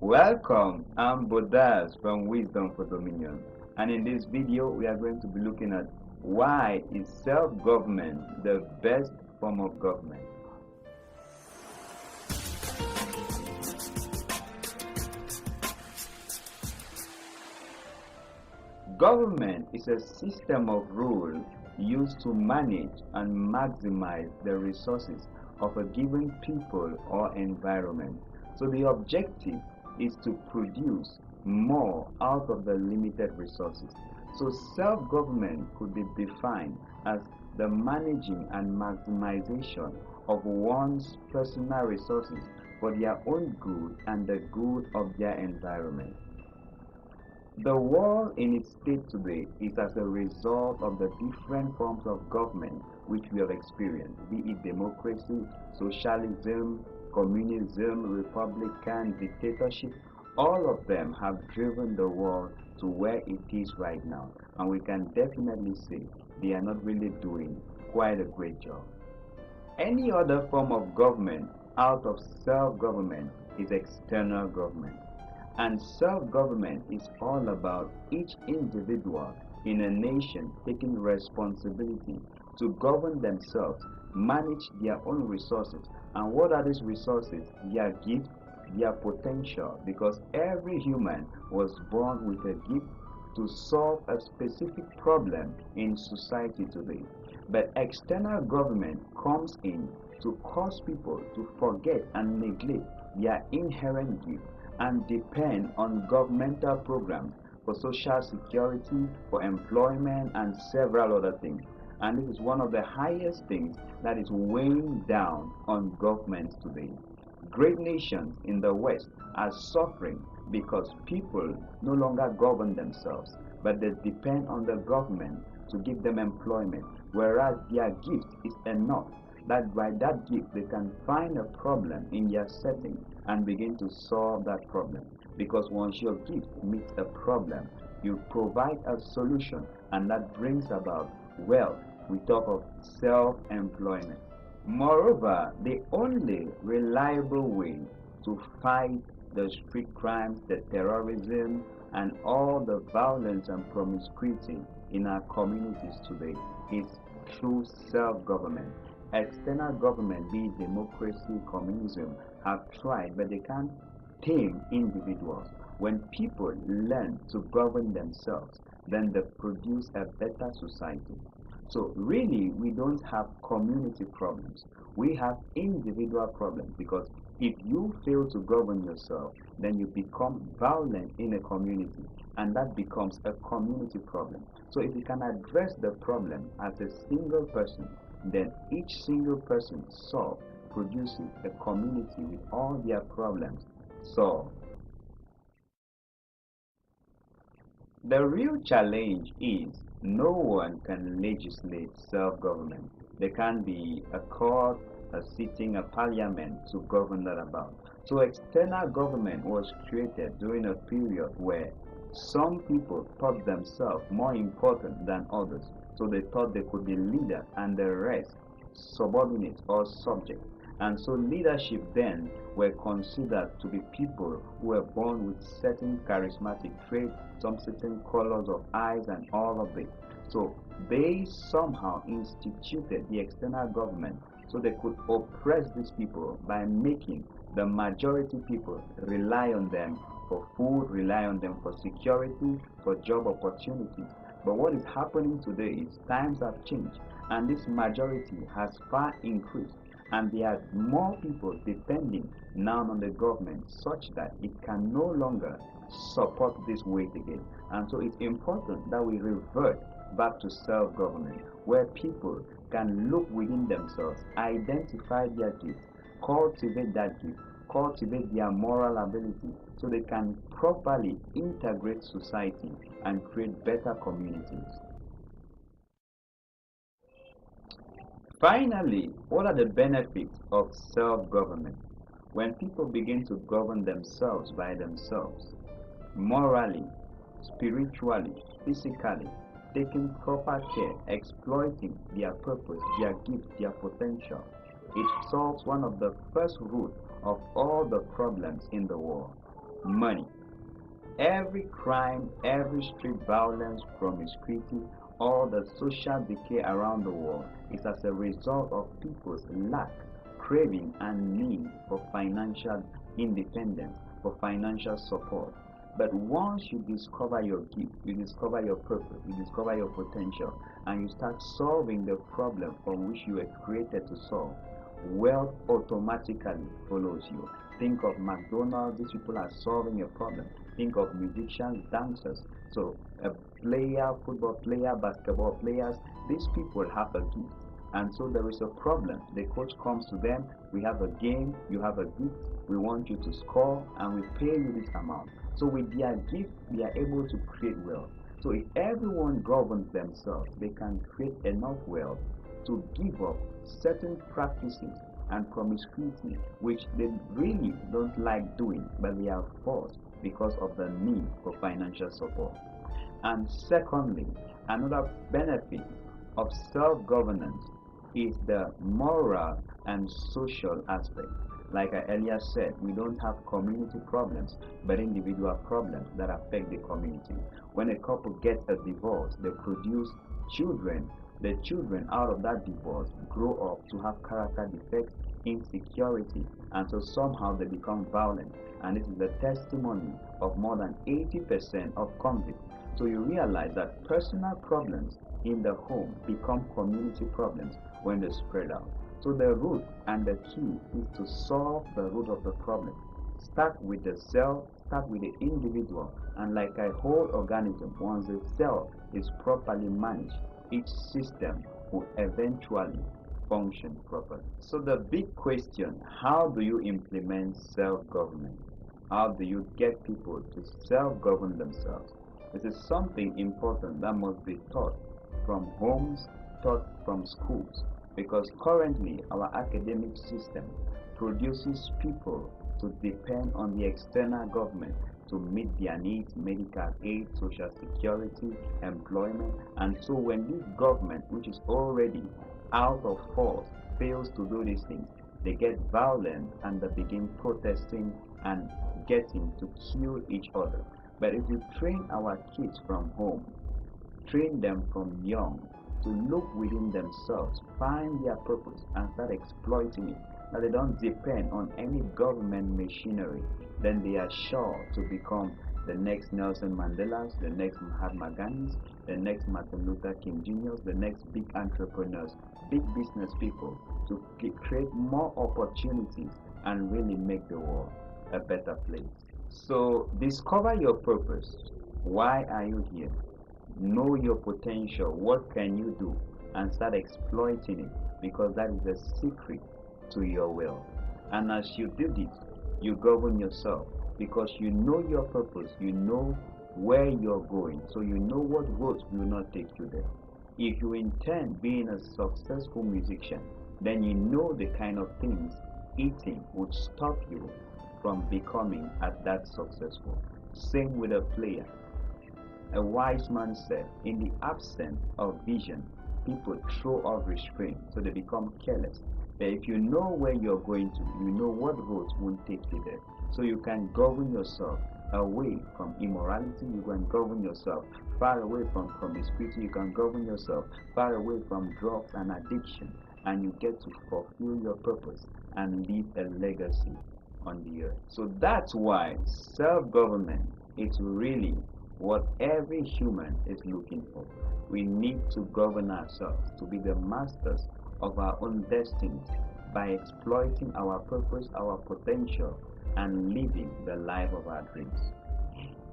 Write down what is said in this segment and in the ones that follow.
Welcome, I'm Bodas from Wisdom for Dominion, and in this video we are going to be looking at why is self-government the best form of government. Government is a system of rule used to manage and maximize the resources of a given people or environment. So the objective is to produce more out of the limited resources. So self-government could be defined as the managing and maximization of one's personal resources for their own good and the good of their environment. The world in its state today is as a result of the different forms of government which we have experienced, be it democracy, socialism, communism, republican, dictatorship. All of them have driven the world to where it is right now, and we can definitely say they are not really doing quite a great job. Any other form of government out of self-government is external government. And self-government is all about each individual in a nation taking responsibility to govern themselves, manage their own resources. And what are these resources? Their gift, their potential, because every human was born with a gift to solve a specific problem in society today. But external government comes in to cause people to forget and neglect their inherent gift and depend on governmental programs for social security, for employment, and several other things. And this is one of the highest things that is weighing down on governments today. Great nations in the West are suffering because people no longer govern themselves, but they depend on the government to give them employment, whereas their gift is enough that by that gift they can find a problem in their setting and begin to solve that problem. Because once your gift meets a problem, you provide a solution, and that brings about wealth. We talk of self-employment. Moreover, the only reliable way to fight the street crimes, the terrorism, and all the violence and promiscuity in our communities today is through self-government. External government, be it democracy, communism, have tried, but they can't tame individuals. When people learn to govern themselves, then they produce a better society. So really, we don't have community problems. We have individual problems, because if you fail to govern yourself, then you become violent in a community, and that becomes a community problem. So if you can address the problem as a single person, then each single person solved produces a community with all their problems solved. The real challenge is no one can legislate self-government. There can't be a court, a sitting, a parliament to govern that about. So external government was created during a period where some people thought themselves more important than others. So they thought they could be leader and the rest subordinates or subjects. And so leadership then were considered to be people who were born with certain charismatic traits, some certain colors of eyes and all of it. So they somehow instituted the external government so they could oppress these people by making the majority people rely on them for food, rely on them for security, for job opportunities. But what is happening today is times have changed, and this majority has far increased, and there are more people depending now on the government such that it can no longer support this weight again. And so it's important that we revert back to self-government, where people can look within themselves, identify their gift, cultivate that gift, cultivate their moral ability, so they can properly integrate society and create better communities. Finally, what are the benefits of self-government? When people begin to govern themselves by themselves, morally, spiritually, physically, taking proper care, exploiting their purpose, their gift, their potential, it solves one of the first root of all the problems in the world. Money. Every crime, every street violence, promiscuity, all the social decay around the world is as a result of people's lack, craving, and need for financial independence, for financial support. But once you discover your gift, you discover your purpose, you discover your potential, and you start solving the problem from which you were created to solve, wealth automatically follows you. Think of McDonald's, these people are solving a problem. Think of musicians, dancers. So a player, football player, basketball players, these people have a gift. And so there is a problem. The coach comes to them, we have a game, you have a gift, we want you to score, and we pay you this amount. So with their gift, they are able to create wealth. So if everyone governs themselves, they can create enough wealth to give up certain practices and promiscuity which they really don't like doing, but they are forced because of the need for financial support. And secondly, another benefit of self-governance is the moral and social aspect. Like I earlier said, we don't have community problems, but individual problems that affect the community. When a couple gets a divorce, they produce children. The children out of that divorce grow up to have character defects, insecurity, and so somehow they become violent. And this is the testimony of more than 80% of convicts. So you realize that personal problems in the home become community problems when they spread out. So the root and the key is to solve the root of the problem. Start with the self, start with the individual, and like a whole organism, once the cell is properly managed, each system will eventually function properly. So the big question, how do you implement self-government? How do you get people to self-govern themselves? This is something important that must be taught from homes, taught from schools, because currently our academic system produces people to depend on the external government to meet their needs, medical aid, social security, employment. And so when this government, which is already out of force, fails to do these things, they get violent and they begin protesting and getting to kill each other. But if we train our kids from home, train them from young to look within themselves, find their purpose, and start exploiting it, that they don't depend on any government machinery, then they are sure to become the next Nelson Mandelas, the next Mahatma Gandhis, the next Martin Luther King Jr.'s, the next big entrepreneurs, big business people, to create more opportunities and really make the world a better place. So discover your purpose. Why are you here? Know your potential. What can you do? And start exploiting it, because that is the secret to your wealth. And as you do this, you govern yourself, because you know your purpose, you know where you're going, so you know what roads will not take you there. If you intend being a successful musician, then you know the kind of things eating would stop you from becoming at that successful. Same with a player. A wise man said, in the absence of vision, people throw off restraint, so they become careless. But if you know where you're going to, you know what roads won't take you there. So you can govern yourself away from immorality, you can govern yourself far away from promiscuity, you can govern yourself far away from drugs and addiction, and you get to fulfill your purpose and leave a legacy on the earth. So that's why self-government is really what every human is looking for. We need to govern ourselves, to be the masters of our own destinies by exploiting our purpose, our potential, and living the life of our dreams.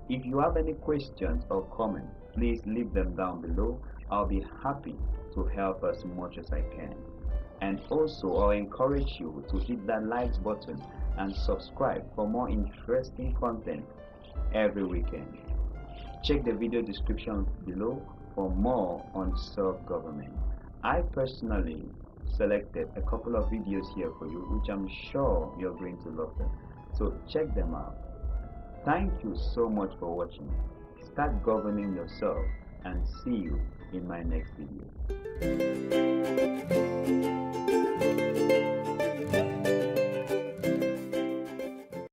If you have any questions or comments, please leave them down below. I'll be happy to help as much as I can. And also, I'll encourage you to hit that like button and subscribe for more interesting content every weekend. Check the video description below for more on self-government. I personally selected a couple of videos here for you, which I'm sure you're going to love them. So check them out. Thank you so much for watching. Start governing yourself, and see you in my next video.